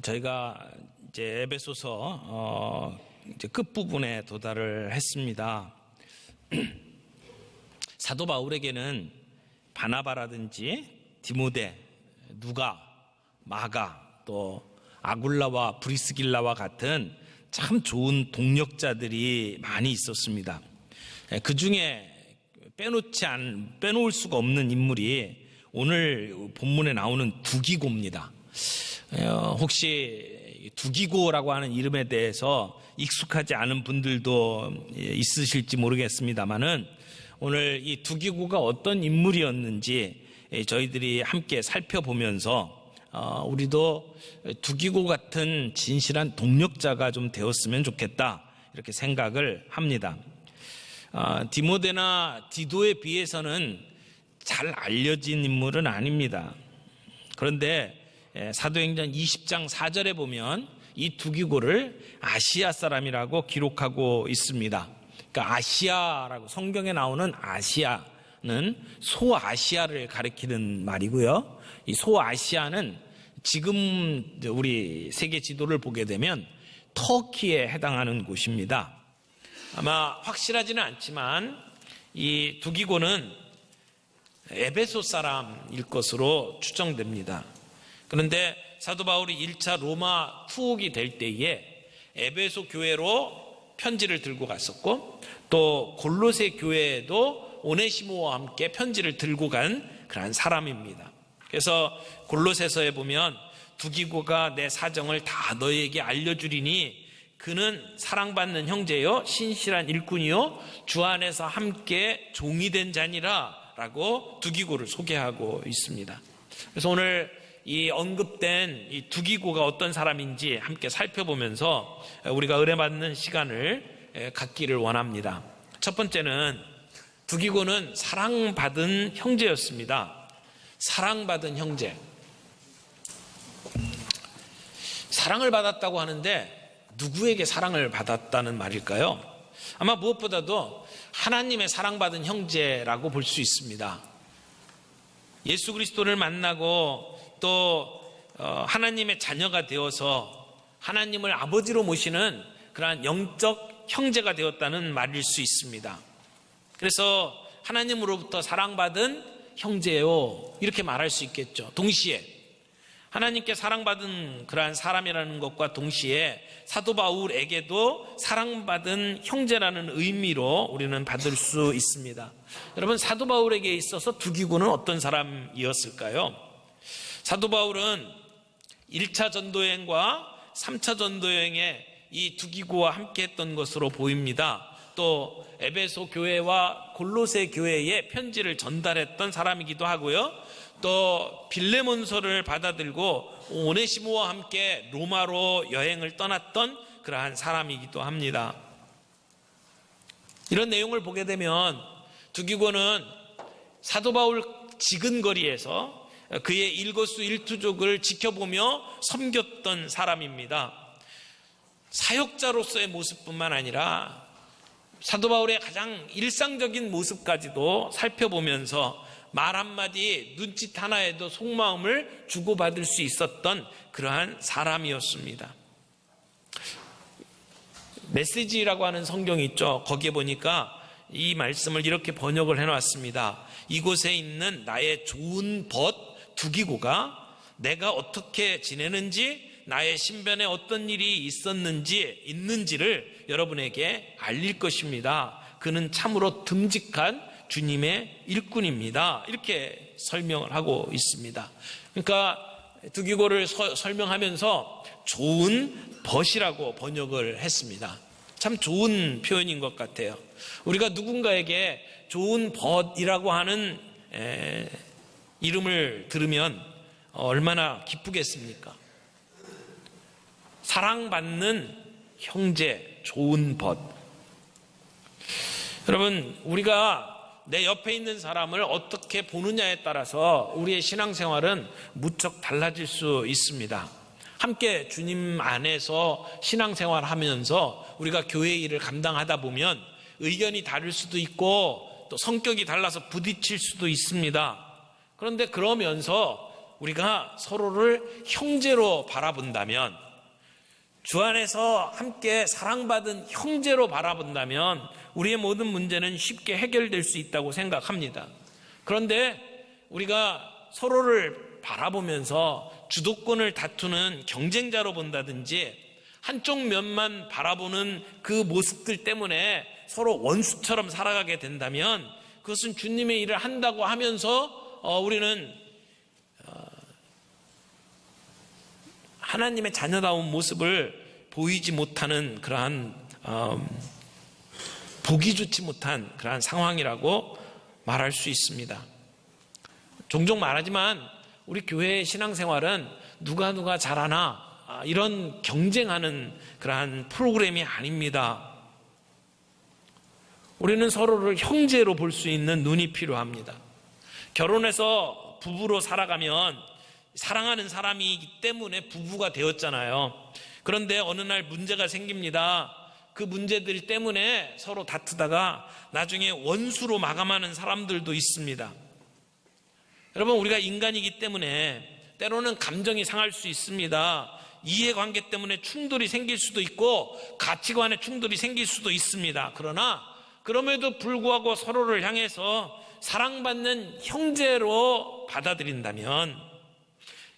저희가 이제 에베소서 이제 끝부분에 도달을 했습니다. 사도 바울에게는 바나바라든지 디모데, 누가, 마가, 또 아굴라와 브리스길라와 같은 참 좋은 동력자들이 많이 있었습니다. 그 중에 빼놓을 수가 없는 인물이 오늘 본문에 나오는 두기고입니다. 혹시 두기고라고 하는 이름에 대해서 익숙하지 않은 분들도 있으실지 모르겠습니다만은 오늘 이 두기고가 어떤 인물이었는지 저희들이 함께 살펴보면서 우리도 두기고 같은 진실한 동력자가 좀 되었으면 좋겠다 이렇게 생각을 합니다. 디모데나 디도에 비해서는 잘 알려진 인물은 아닙니다. 그런데 사도행전 20장 4절에 보면 이 두기고를 아시아 사람이라고 기록하고 있습니다. 그러니까 아시아라고 성경에 나오는 아시아는 소아시아를 가리키는 말이고요. 이 소아시아는 지금 우리 세계 지도를 보게 되면 터키에 해당하는 곳입니다. 아마 확실하지는 않지만 이 두기고는 에베소 사람일 것으로 추정됩니다. 그런데 사도 바울이 1차 로마 투옥이 될 때에 에베소 교회로 편지를 들고 갔었고 또 골로새 교회에도 오네시모와 함께 편지를 들고 간 그런 사람입니다. 그래서 골로새서에 보면 두기고가 내 사정을 다 너희에게 알려주리니 그는 사랑받는 형제요 신실한 일꾼이요 주 안에서 함께 종이 된 자니라 라고 두기고를 소개하고 있습니다. 그래서 오늘 이 언급된 이 두기고가 어떤 사람인지 함께 살펴보면서 우리가 은혜받는 시간을 갖기를 원합니다. 첫 번째는 두기고는 사랑받은 형제였습니다. 사랑받은 형제. 사랑을 받았다고 하는데 누구에게 사랑을 받았다는 말일까요? 아마 무엇보다도 하나님의 사랑받은 형제라고 볼 수 있습니다. 예수 그리스도를 만나고 또 하나님의 자녀가 되어서 하나님을 아버지로 모시는 그러한 영적 형제가 되었다는 말일 수 있습니다. 그래서 하나님으로부터 사랑받은 형제요 이렇게 말할 수 있겠죠. 동시에 하나님께 사랑받은 그러한 사람이라는 것과 동시에 사도 바울에게도 사랑받은 형제라는 의미로 우리는 받을 수 있습니다. 여러분, 사도 바울에게 있어서 두기고는 어떤 사람이었을까요? 사도 바울은 1차 전도여행과 3차 전도여행에 이 두기고와 함께 했던 것으로 보입니다. 또 에베소 교회와 골로새 교회에 편지를 전달했던 사람이기도 하고요. 또 빌레몬서를 받아들고 오네시모와 함께 로마로 여행을 떠났던 그러한 사람이기도 합니다. 이런 내용을 보게 되면 두기고는 사도 바울 지근거리에서 그의 일거수일투족을 지켜보며 섬겼던 사람입니다. 사역자로서의 모습뿐만 아니라 사도 바울의 가장 일상적인 모습까지도 살펴보면서 말 한마디, 눈짓 하나에도 속마음을 주고받을 수 있었던 그러한 사람이었습니다. 메시지라고 하는 성경이 있죠. 거기에 보니까 이 말씀을 이렇게 번역을 해놨습니다. 이곳에 있는 나의 좋은 벗 두기고가 내가 어떻게 지내는지 나의 신변에 어떤 일이 있는지를 여러분에게 알릴 것입니다. 그는 참으로 듬직한 주님의 일꾼입니다. 이렇게 설명을 하고 있습니다. 그러니까 두기고를 설명하면서 좋은 벗이라고 번역을 했습니다. 참 좋은 표현인 것 같아요. 우리가 누군가에게 좋은 벗이라고 하는 이름을 들으면 얼마나 기쁘겠습니까? 사랑받는 형제, 좋은 벗. 여러분, 우리가 내 옆에 있는 사람을 어떻게 보느냐에 따라서 우리의 신앙생활은 무척 달라질 수 있습니다. 함께 주님 안에서 신앙생활하면서 우리가 교회 일을 감당하다 보면 의견이 다를 수도 있고 또 성격이 달라서 부딪힐 수도 있습니다. 그런데 그러면서 우리가 서로를 형제로 바라본다면, 주 안에서 함께 사랑받은 형제로 바라본다면 우리의 모든 문제는 쉽게 해결될 수 있다고 생각합니다. 그런데 우리가 서로를 바라보면서 주도권을 다투는 경쟁자로 본다든지 한쪽 면만 바라보는 그 모습들 때문에 서로 원수처럼 살아가게 된다면 그것은 주님의 일을 한다고 하면서 우리는 하나님의 자녀다운 모습을 보이지 못하는 그러한 보기 좋지 못한 그러한 상황이라고 말할 수 있습니다. 종종 말하지만 우리 교회의 신앙생활은 누가 잘하나 이런 경쟁하는 그러한 프로그램이 아닙니다. 우리는 서로를 형제로 볼 수 있는 눈이 필요합니다. 결혼해서 부부로 살아가면 사랑하는 사람이기 때문에 부부가 되었잖아요. 그런데 어느 날 문제가 생깁니다. 그 문제들 때문에 서로 다투다가 나중에 원수로 마감하는 사람들도 있습니다. 여러분, 우리가 인간이기 때문에 때로는 감정이 상할 수 있습니다. 이해관계 때문에 충돌이 생길 수도 있고 가치관의 충돌이 생길 수도 있습니다. 그러나 그럼에도 불구하고 서로를 향해서 사랑받는 형제로 받아들인다면,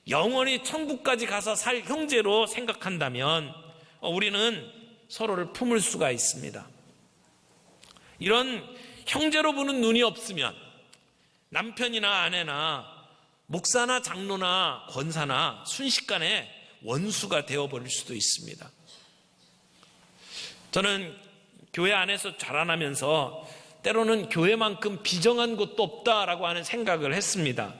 영원히 천국까지 가서 살 형제로 생각한다면 우리는 서로를 품을 수가 있습니다. 이런 형제로 보는 눈이 없으면 남편이나 아내나 목사나 장로나 권사나 순식간에 원수가 되어버릴 수도 있습니다. 저는 교회 안에서 자라나면서 때로는 교회만큼 비정한 곳도 없다라고 하는 생각을 했습니다.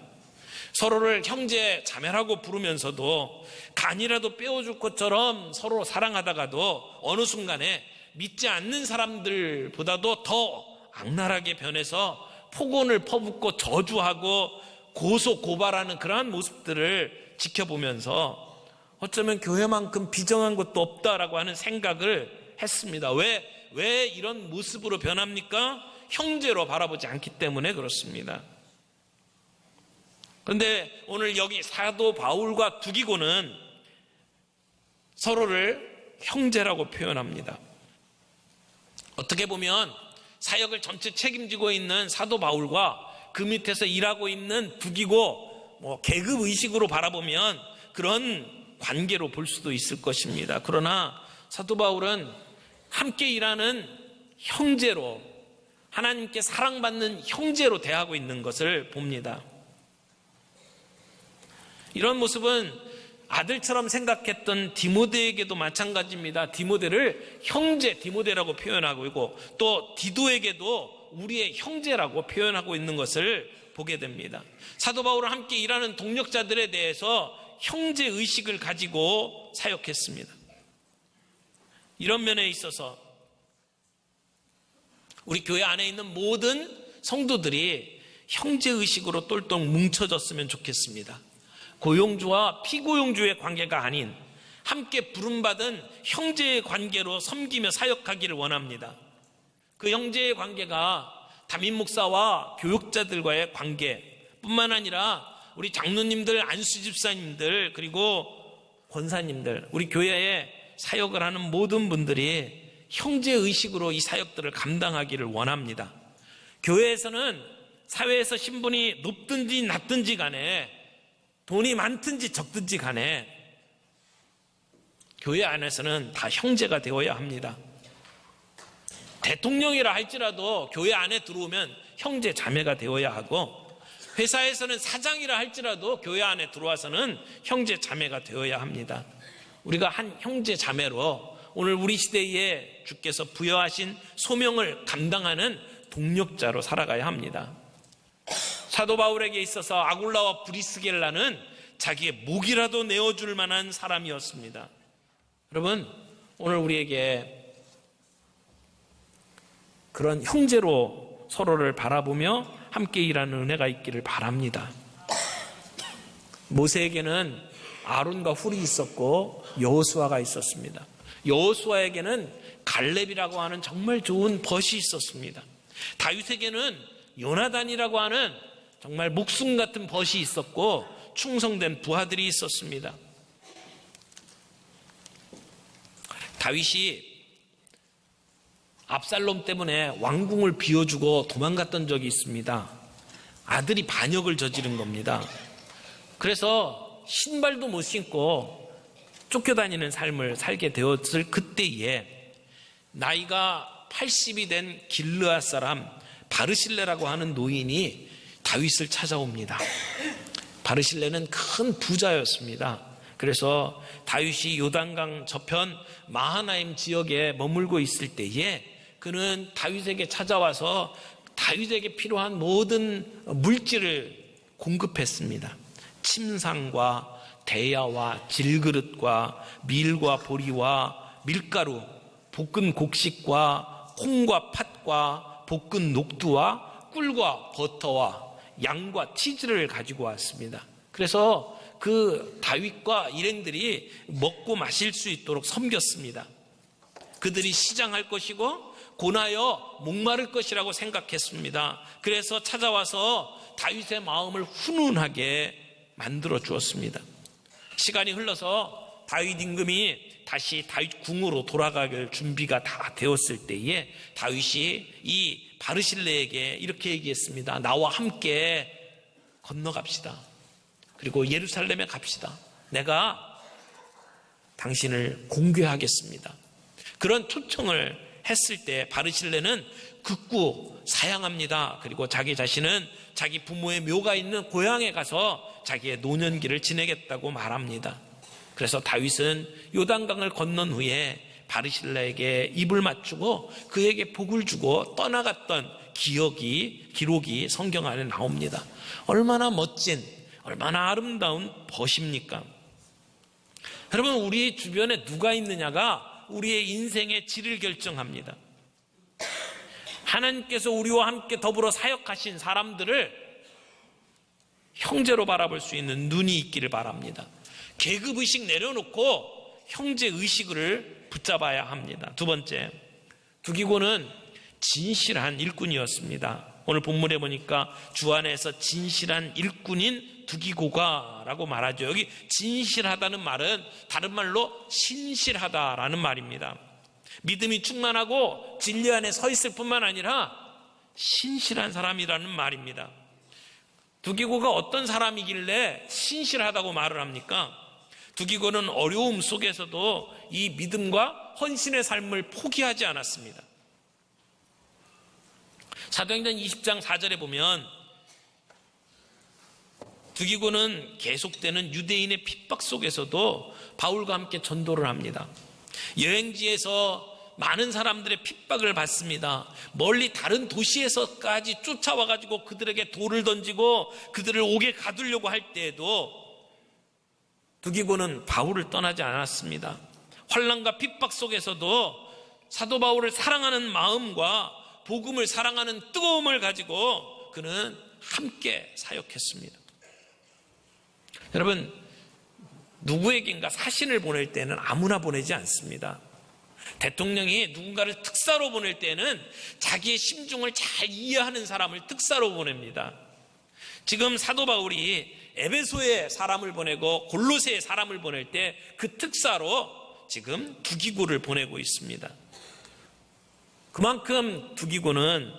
서로를 형제 자매라고 부르면서도 간이라도 빼어줄 것처럼 서로 사랑하다가도 어느 순간에 믿지 않는 사람들보다도 더 악랄하게 변해서 폭언을 퍼붓고 저주하고 고소고발하는 그러한 모습들을 지켜보면서 어쩌면 교회만큼 비정한 것도 없다라고 하는 생각을 했습니다. 왜 이런 모습으로 변합니까? 형제로 바라보지 않기 때문에 그렇습니다. 그런데 오늘 여기 사도 바울과 두기고는 서로를 형제라고 표현합니다. 어떻게 보면 사역을 전체 책임지고 있는 사도 바울과 그 밑에서 일하고 있는 두기고 계급 의식으로 바라보면 그런 관계로 볼 수도 있을 것입니다. 그러나 사도 바울은 함께 일하는 형제로, 하나님께 사랑받는 형제로 대하고 있는 것을 봅니다. 이런 모습은 아들처럼 생각했던 디모데에게도 마찬가지입니다. 디모데를 형제 디모데라고 표현하고 있고 또 디도에게도 우리의 형제라고 표현하고 있는 것을 보게 됩니다. 사도 바울은 함께 일하는 동력자들에 대해서 형제 의식을 가지고 사역했습니다. 이런 면에 있어서 우리 교회 안에 있는 모든 성도들이 형제 의식으로 똘똘 뭉쳐졌으면 좋겠습니다. 고용주와 피고용주의 관계가 아닌 함께 부름받은 형제의 관계로 섬기며 사역하기를 원합니다. 그 형제의 관계가 담임 목사와 교육자들과의 관계뿐만 아니라 우리 장로님들, 안수 집사님들, 그리고 권사님들, 우리 교회에 사역을 하는 모든 분들이 형제의식으로 이 사역들을 감당하기를 원합니다. 교회에서는 사회에서 신분이 높든지 낮든지 간에 돈이 많든지 적든지 간에 교회 안에서는 다 형제가 되어야 합니다. 대통령이라 할지라도 교회 안에 들어오면 형제 자매가 되어야 하고, 회사에서는 사장이라 할지라도 교회 안에 들어와서는 형제 자매가 되어야 합니다. 우리가 한 형제 자매로 오늘 우리 시대에 주께서 부여하신 소명을 감당하는 동력자로 살아가야 합니다. 사도 바울에게 있어서 아굴라와 브리스겔라는 자기의 목이라도 내어줄 만한 사람이었습니다. 여러분, 오늘 우리에게 그런 형제로 서로를 바라보며 함께 일하는 은혜가 있기를 바랍니다. 모세에게는 아론과 훌이 있었고 여호수아가 있었습니다. 여호수아에게는 갈렙이라고 하는 정말 좋은 벗이 있었습니다. 다윗에게는 요나단이라고 하는 정말 목숨 같은 벗이 있었고, 충성된 부하들이 있었습니다. 다윗이 압살롬 때문에 왕궁을 비워주고 도망갔던 적이 있습니다. 아들이 반역을 저지른 겁니다. 그래서 신발도 못 신고 쫓겨다니는 삶을 살게 되었을 그때에 나이가 80이 된 길르앗 사람 바르실레라고 하는 노인이 다윗을 찾아옵니다. 바르실레는 큰 부자였습니다. 그래서 다윗이 요단강 저편 마하나임 지역에 머물고 있을 때에 그는 다윗에게 찾아와서 다윗에게 필요한 모든 물질을 공급했습니다. 침상과 대야와 질그릇과 밀과 보리와 밀가루, 볶은 곡식과 콩과 팥과 볶은 녹두와 꿀과 버터와 양과 치즈를 가지고 왔습니다. 그래서 그 다윗과 일행들이 먹고 마실 수 있도록 섬겼습니다. 그들이 시장할 것이고 고나여 목마를 것이라고 생각했습니다. 그래서 찾아와서 다윗의 마음을 훈훈하게 만들어 주었습니다. 시간이 흘러서 다윗 임금이 다시 다윗 궁으로 돌아갈 준비가 다 되었을 때에 다윗이 이 바르실레에게 이렇게 얘기했습니다. 나와 함께 건너갑시다. 그리고 예루살렘에 갑시다. 내가 당신을 공개하겠습니다. 그런 초청을 했을 때 바르실레는 극구 사양합니다. 그리고 자기 자신은 자기 부모의 묘가 있는 고향에 가서 자기의 노년기를 지내겠다고 말합니다. 그래서 다윗은 요단강을 건넌 후에 바르실레에게 입을 맞추고 그에게 복을 주고 떠나갔던 기록이 성경 안에 나옵니다. 얼마나 멋진, 얼마나 아름다운 벗입니까? 여러분, 우리 주변에 누가 있느냐가 우리의 인생의 질을 결정합니다. 하나님께서 우리와 함께 더불어 사역하신 사람들을 형제로 바라볼 수 있는 눈이 있기를 바랍니다. 계급의식 내려놓고 형제의식을 붙잡아야 합니다. 두 번째, 두기고는 진실한 일꾼이었습니다. 오늘 본문에 보니까 주 안에서 진실한 일꾼인 두기고가라고 말하죠. 여기 진실하다는 말은 다른 말로 신실하다라는 말입니다. 믿음이 충만하고 진리 안에 서 있을 뿐만 아니라 신실한 사람이라는 말입니다. 두기고가 어떤 사람이길래 신실하다고 말을 합니까? 두기고는 어려움 속에서도 이 믿음과 헌신의 삶을 포기하지 않았습니다. 사도행전 20장 4절에 보면 두기고는 계속되는 유대인의 핍박 속에서도 바울과 함께 전도를 합니다. 여행지에서 많은 사람들의 핍박을 받습니다. 멀리 다른 도시에서까지 쫓아와가지고 그들에게 돌을 던지고 그들을 옥에 가두려고 할 때에도 두기고는 바울을 떠나지 않았습니다. 환난과 핍박 속에서도 사도 바울을 사랑하는 마음과 복음을 사랑하는 뜨거움을 가지고 그는 함께 사역했습니다. 여러분, 누구에겐가 사신을 보낼 때는 아무나 보내지 않습니다. 대통령이 누군가를 특사로 보낼 때는 자기의 심중을 잘 이해하는 사람을 특사로 보냅니다. 지금 사도 바울이 에베소에 사람을 보내고 골로새에 사람을 보낼 때 그 특사로 지금 두기고를 보내고 있습니다. 그만큼 두기고는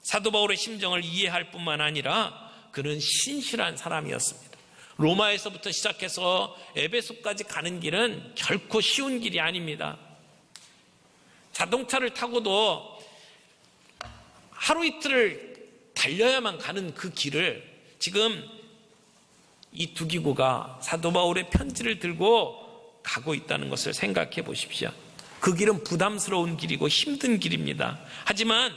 사도 바울의 심정을 이해할 뿐만 아니라 그는 신실한 사람이었습니다. 로마에서부터 시작해서 에베소까지 가는 길은 결코 쉬운 길이 아닙니다. 자동차를 타고도 하루 이틀을 달려야만 가는 그 길을 지금 이 두기고가 사도 바울의 편지를 들고 가고 있다는 것을 생각해 보십시오. 그 길은 부담스러운 길이고 힘든 길입니다. 하지만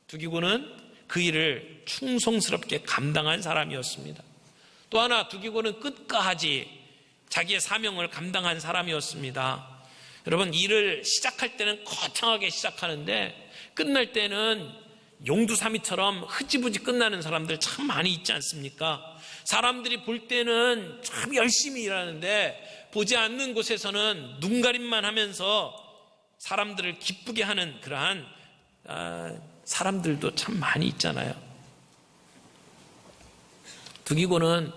두기고는 그 일을 충성스럽게 감당한 사람이었습니다. 또 하나, 두기고는 끝까지 자기의 사명을 감당한 사람이었습니다. 여러분, 일을 시작할 때는 거창하게 시작하는데 끝날 때는 용두사미처럼 흐지부지 끝나는 사람들 참 많이 있지 않습니까? 사람들이 볼 때는 참 열심히 일하는데 보지 않는 곳에서는 눈가림만 하면서 사람들을 기쁘게 하는 그러한 사람들도 참 많이 있잖아요. 두기고는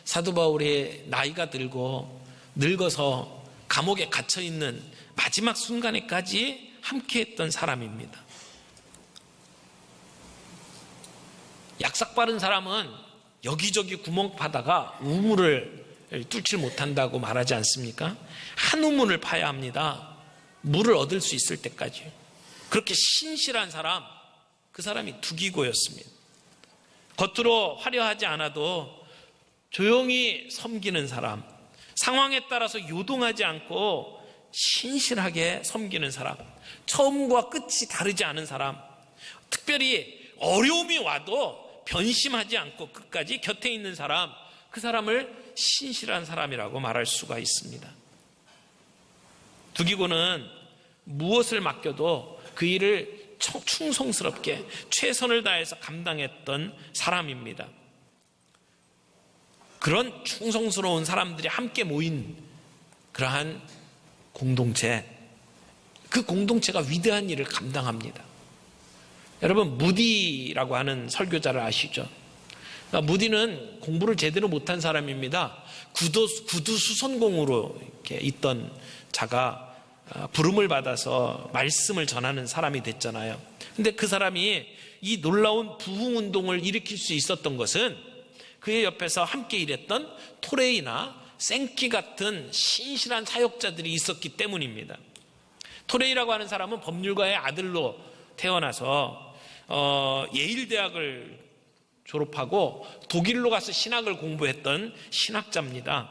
사도 바울이 나이가 들고 늙어서 감옥에 갇혀 있는 마지막 순간에까지 함께했던 사람입니다. 약삭 빠른 사람은 여기저기 구멍 파다가 우물을 뚫질 못한다고 말하지 않습니까? 한 우물을 파야 합니다. 물을 얻을 수 있을 때까지. 그렇게 신실한 사람, 그 사람이 두기고였습니다. 겉으로 화려하지 않아도 조용히 섬기는 사람, 상황에 따라서 요동하지 않고 신실하게 섬기는 사람, 처음과 끝이 다르지 않은 사람, 특별히 어려움이 와도 변심하지 않고 끝까지 곁에 있는 사람, 그 사람을 신실한 사람이라고 말할 수가 있습니다. 두기고는 무엇을 맡겨도 그 일을 충성스럽게 최선을 다해서 감당했던 사람입니다. 그런 충성스러운 사람들이 함께 모인 그러한 공동체, 그 공동체가 위대한 일을 감당합니다. 여러분, 무디라고 하는 설교자를 아시죠? 무디는 공부를 제대로 못한 사람입니다. 구두 수선공으로 이렇게 있던 자가 부름을 받아서 말씀을 전하는 사람이 됐잖아요. 근데 그 사람이 이 놀라운 부흥운동을 일으킬 수 있었던 것은 그의 옆에서 함께 일했던 토레이나 생키 같은 신실한 사역자들이 있었기 때문입니다. 토레이라고 하는 사람은 법률가의 아들로 태어나서 예일대학을 졸업하고 독일로 가서 신학을 공부했던 신학자입니다.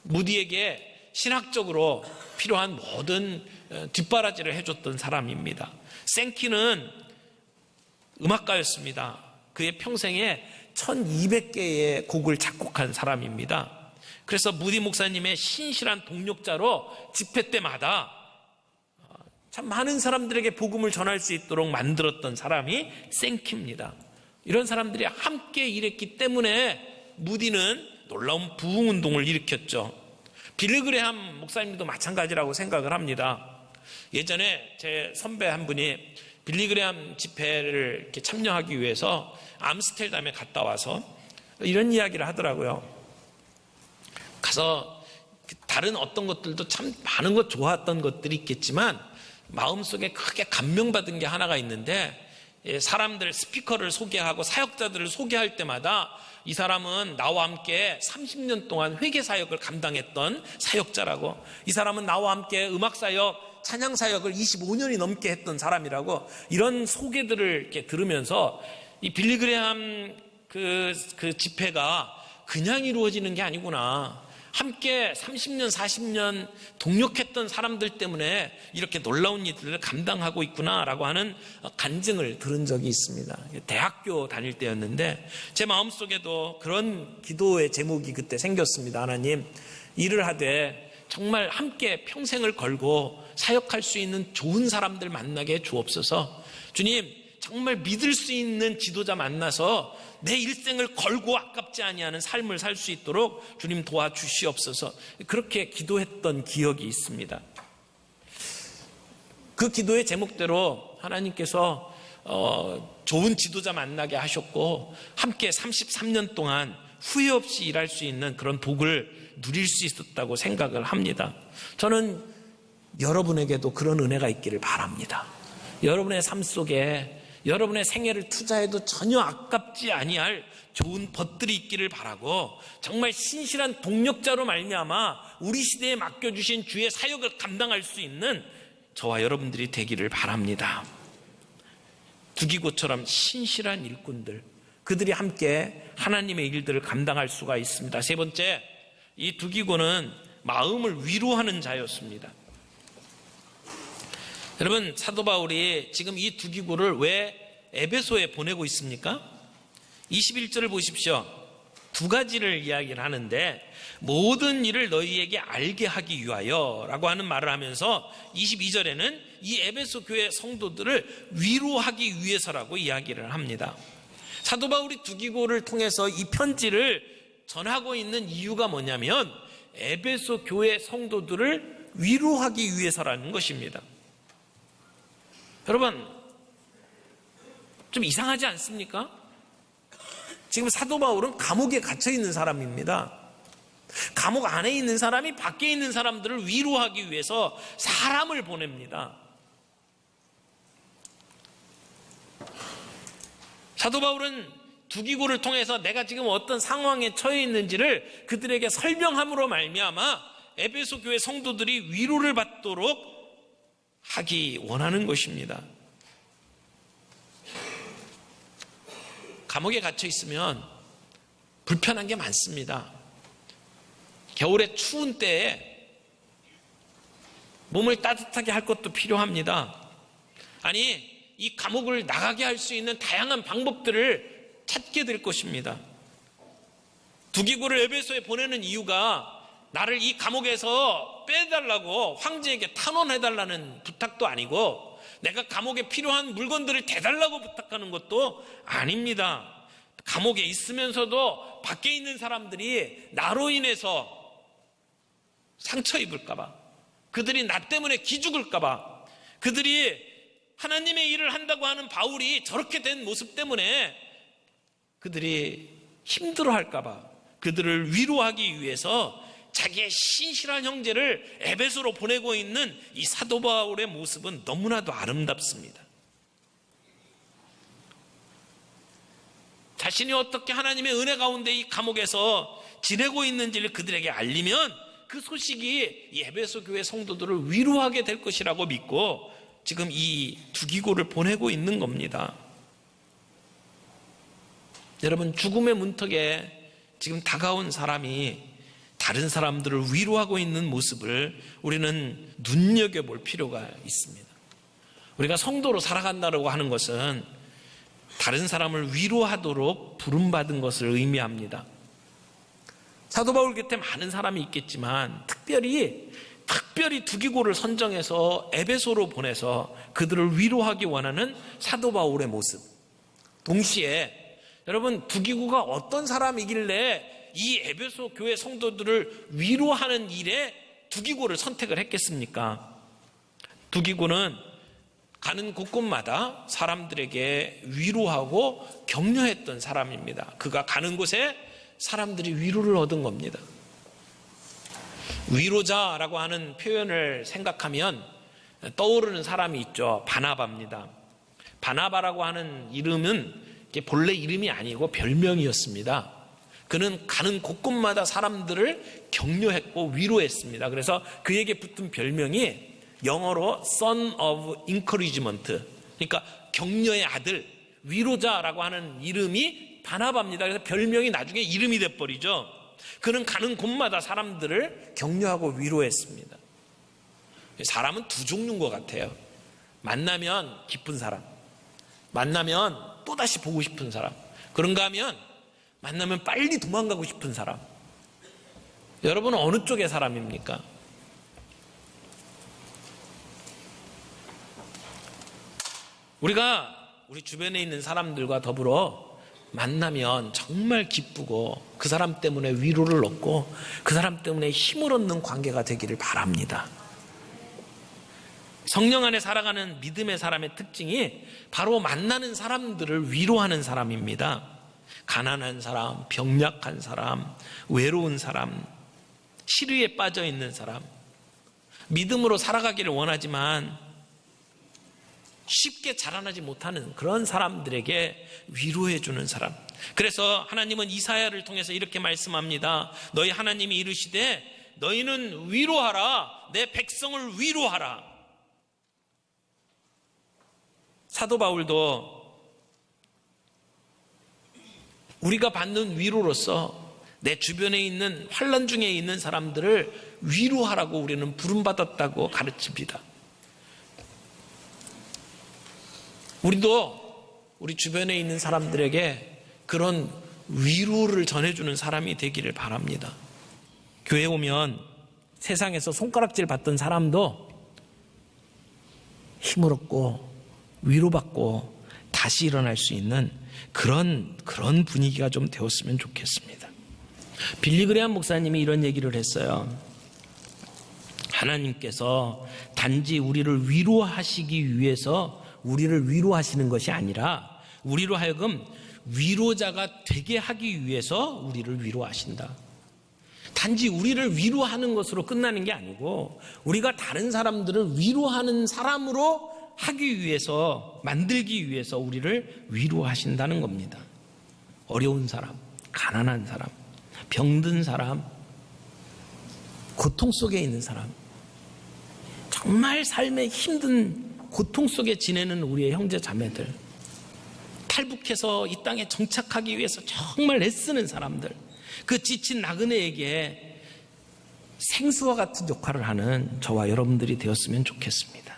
무디에게 신학적으로 필요한 모든 뒷바라지를 해줬던 사람입니다. 생키는 음악가였습니다. 그의 평생에 1200개의 곡을 작곡한 사람입니다. 그래서 무디 목사님의 신실한 동력자로 집회 때마다 참 많은 사람들에게 복음을 전할 수 있도록 만들었던 사람이 생키입니다. 이런 사람들이 함께 일했기 때문에 무디는 놀라운 부흥운동을 일으켰죠. 빌리 그레함 목사님도 마찬가지라고 생각을 합니다. 예전에 제 선배 한 분이 빌리 그레함 집회를 이렇게 참여하기 위해서 암스테르담에 갔다 와서 이런 이야기를 하더라고요. 가서 다른 어떤 것들도 참 많은 것 좋았던 것들이 있겠지만 마음속에 크게 감명받은 게 하나가 있는데, 사람들 스피커를 소개하고 사역자들을 소개할 때마다 이 사람은 나와 함께 30년 동안 회개사역을 감당했던 사역자라고, 이 사람은 나와 함께 음악사역, 찬양사역을 25년이 넘게 했던 사람이라고, 이런 소개들을 이렇게 들으면서 이 빌리 그레함 그 집회가 그냥 이루어지는 게 아니구나, 함께 30년, 40년 동력했던 사람들 때문에 이렇게 놀라운 일들을 감당하고 있구나라고 하는 간증을 들은 적이 있습니다. 대학교 다닐 때였는데 제 마음속에도 그런 기도의 제목이 그때 생겼습니다. 하나님, 일을 하되 정말 함께 평생을 걸고 사역할 수 있는 좋은 사람들 만나게 해 주옵소서. 주님, 정말 믿을 수 있는 지도자 만나서 내 일생을 걸고 아깝지 아니하는 삶을 살 수 있도록 주님 도와주시옵소서. 그렇게 기도했던 기억이 있습니다. 그 기도의 제목대로 하나님께서 좋은 지도자 만나게 하셨고 함께 33년 동안 후회 없이 일할 수 있는 그런 복을 누릴 수 있었다고 생각을 합니다. 저는 여러분에게도 그런 은혜가 있기를 바랍니다. 여러분의 삶 속에 여러분의 생애를 투자해도 전혀 아깝지 아니할 좋은 벗들이 있기를 바라고, 정말 신실한 동력자로 말미암아 우리 시대에 맡겨주신 주의 사역을 감당할 수 있는 저와 여러분들이 되기를 바랍니다. 두기고처럼 신실한 일꾼들, 그들이 함께 하나님의 일들을 감당할 수가 있습니다. 세 번째, 이 두기고는 마음을 위로하는 자였습니다. 여러분, 사도 바울이 지금 이 두기고를 왜 에베소에 보내고 있습니까? 21절을 보십시오. 두 가지를 이야기를 하는데, 모든 일을 너희에게 알게 하기 위하여 라고 하는 말을 하면서 22절에는 이 에베소 교회 성도들을 위로하기 위해서라고 이야기를 합니다. 사도 바울이 두기고를 통해서 이 편지를 전하고 있는 이유가 뭐냐면 에베소 교회 성도들을 위로하기 위해서라는 것입니다. 여러분, 좀 이상하지 않습니까? 지금 사도 바울은 감옥에 갇혀 있는 사람입니다. 감옥 안에 있는 사람이 밖에 있는 사람들을 위로하기 위해서 사람을 보냅니다. 사도 바울은 두기고를 통해서 내가 지금 어떤 상황에 처해 있는지를 그들에게 설명함으로 말미암아 에베소 교회 성도들이 위로를 받도록 하기 원하는 것입니다. 감옥에 갇혀 있으면 불편한 게 많습니다. 겨울에 추운 때에 몸을 따뜻하게 할 것도 필요합니다. 아니, 이 감옥을 나가게 할 수 있는 다양한 방법들을 찾게 될 것입니다. 두기고를 에베소에 보내는 이유가 나를 이 감옥에서 빼달라고 황제에게 탄원해달라는 부탁도 아니고 내가 감옥에 필요한 물건들을 대달라고 부탁하는 것도 아닙니다. 감옥에 있으면서도 밖에 있는 사람들이 나로 인해서 상처 입을까봐, 그들이 나 때문에 기죽을까봐, 그들이 하나님의 일을 한다고 하는 바울이 저렇게 된 모습 때문에 그들이 힘들어할까봐 그들을 위로하기 위해서 자기의 신실한 형제를 에베소로 보내고 있는 이 사도 바울의 모습은 너무나도 아름답습니다. 자신이 어떻게 하나님의 은혜 가운데 이 감옥에서 지내고 있는지를 그들에게 알리면 그 소식이 이 에베소 교회 성도들을 위로하게 될 것이라고 믿고 지금 이 두기고를 보내고 있는 겁니다. 여러분, 죽음의 문턱에 지금 다가온 사람이 다른 사람들을 위로하고 있는 모습을 우리는 눈여겨볼 필요가 있습니다. 우리가 성도로 살아간다고 하는 것은 다른 사람을 위로하도록 부름받은 것을 의미합니다. 사도 바울 곁에 많은 사람이 있겠지만 특별히 두기고를 선정해서 에베소로 보내서 그들을 위로하기 원하는 사도 바울의 모습. 동시에 여러분, 두기고가 어떤 사람이길래 이 에베소 교회 성도들을 위로하는 일에 두기고를 선택을 했겠습니까? 두기고는 가는 곳곳마다 사람들에게 위로하고 격려했던 사람입니다. 그가 가는 곳에 사람들이 위로를 얻은 겁니다. 위로자라고 하는 표현을 생각하면 떠오르는 사람이 있죠. 바나바입니다. 바나바라고 하는 이름은 본래 이름이 아니고 별명이었습니다. 그는 가는 곳곳마다 사람들을 격려했고 위로했습니다. 그래서 그에게 붙은 별명이 영어로 Son of Encouragement, 그러니까 격려의 아들, 위로자라고 하는 이름이 바나바입니다. 그래서 별명이 나중에 이름이 돼버리죠. 그는 가는 곳마다 사람들을 격려하고 위로했습니다. 사람은 두 종류인 것 같아요. 만나면 기쁜 사람, 만나면 또다시 보고 싶은 사람, 그런가 하면 만나면 빨리 도망가고 싶은 사람. 여러분은 어느 쪽의 사람입니까? 우리가 우리 주변에 있는 사람들과 더불어 만나면 정말 기쁘고 그 사람 때문에 위로를 얻고 그 사람 때문에 힘을 얻는 관계가 되기를 바랍니다. 성령 안에 살아가는 믿음의 사람의 특징이 바로 만나는 사람들을 위로하는 사람입니다. 가난한 사람, 병약한 사람, 외로운 사람, 시류에 빠져 있는 사람, 믿음으로 살아가기를 원하지만 쉽게 자라나지 못하는 그런 사람들에게 위로해 주는 사람. 그래서 하나님은 이사야를 통해서 이렇게 말씀합니다. 너희 하나님이 이르시되 너희는 위로하라, 내 백성을 위로하라. 사도 바울도 우리가 받는 위로로서 내 주변에 있는 환난 중에 있는 사람들을 위로하라고 우리는 부름받았다고 가르칩니다. 우리도 우리 주변에 있는 사람들에게 그런 위로를 전해주는 사람이 되기를 바랍니다. 교회 오면 세상에서 손가락질 받던 사람도 힘을 얻고 위로받고 다시 일어날 수 있는 그런 분위기가 좀 되었으면 좋겠습니다. 빌리 그레이엄 목사님이 이런 얘기를 했어요. 하나님께서 단지 우리를 위로하시기 위해서 우리를 위로하시는 것이 아니라 우리로 하여금 위로자가 되게 하기 위해서 우리를 위로하신다. 단지 우리를 위로하는 것으로 끝나는 게 아니고 우리가 다른 사람들을 위로하는 사람으로 하기 위해서, 만들기 위해서 우리를 위로하신다는 겁니다. 어려운 사람, 가난한 사람, 병든 사람, 고통 속에 있는 사람, 정말 삶의 힘든 고통 속에 지내는 우리의 형제 자매들, 탈북해서 이 땅에 정착하기 위해서 정말 애쓰는 사람들, 그 지친 나그네에게 생수와 같은 역할을 하는 저와 여러분들이 되었으면 좋겠습니다.